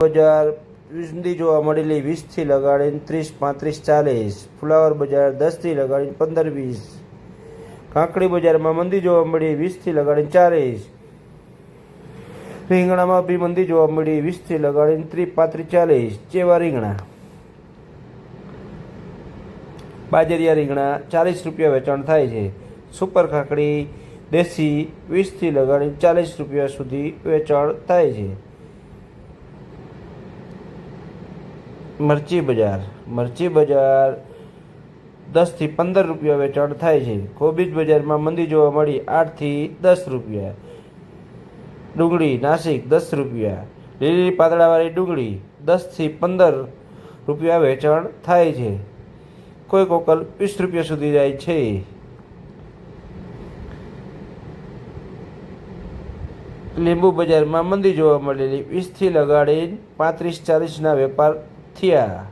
બજાર વીસથી જોવા મળેલી 20થી લગાડીને 30, 35, 40. ફુલાવર બજાર 10થી લગાડીને 15, 20. કાંકડી બજારમાં મંદી જોવા મળી 20થી લગાડીને 40. રીંગણામાં બી મંદી જોવા મળી 20થી લગાડીને 30, 35, 40. ચેવા રીંગણા બાજરિયા રીંગણા 40 રૂપિયા વેચાણ થાય છે. સુપર કાકડી દેશી 20થી લગાડીને 40 રૂપિયા સુધી વેચાણ થાય છે. મરચી બજાર 10થી 15 રૂપિયા વેચાણ થાય છે. કોબીજ બજારમાં મંદી જોવા મળી 8થી 10 રૂપિયા. ડુંગળી નાસિક 10 રૂપિયા. લીલી પાંદડાવાળી ડુંગળી 10થી 15 રૂપિયા વેચાણ થાય છે. કોઈ કોકલ 20 રૂપિયા સુધી જાય છે. લીંબુ બજારમાં મંદી જોવા મળેલી 20થી લગાડીને 35, 40ના વેપાર થયા.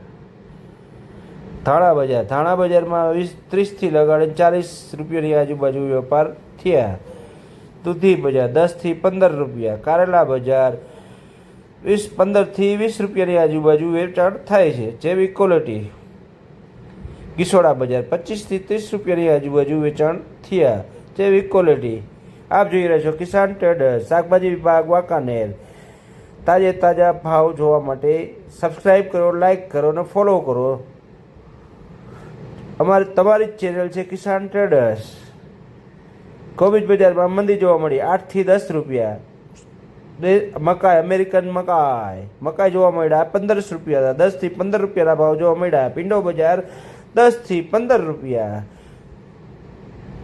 ધાણા બજારમાં 30થી લગાડીને 40 રૂપિયાની આજુબાજુ વેપાર થયા. દૂધી બજાર 10થી 15 રૂપિયા. કારેલા બજાર 15થી 20 રૂપિયાની આજુબાજુ વેચાણ થાય છે. જેવી ક્વોલિટી ગીસોડા બજાર 25થી 30 રૂપિયાની આજુબાજુ વેચાણ થયા. જેવી ક્વોલિટી. આપ જોઈ રહ્યા છો કિસાન ટ્રેડર્સ, શાકભાજી વિભાગ, વાંકાનેર. તાજા ભાવ જોવા માટે સબસ્ક્રાઈબ કરો, લાઈક કરો અને ફોલો કરો. તમારી જ ચેનલ છે કિસાન ટ્રેડર્સ. કોબીજ બજારમાં મંદી જોવા મળી 8થી 10 રૂપિયા. મકાઈ અમેરિકન મકાઈ જોવા મળ્યા 15 રૂપિયા. 10થી 15 રૂપિયાના ભાવ જોવા મળ્યા. પીંડો બજાર 10થી 15 રૂપિયા.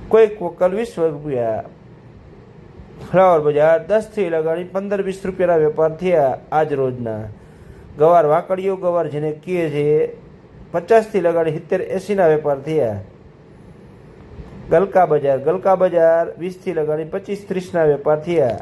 કોઈક વકલ 20 રૂપિયા. ફ્લાવર બજાર 10થી લગાડી 15, 20 રૂપિયાના વેપાર થયા આજ રોજના. ગવાર વાકડીઓ ગવાર જેને કહે છે 50થી લગાડી 70, 80ના વેપાર થયા. ગલકા બજાર 20થી લગાડી 25, 30ના વેપાર થયા.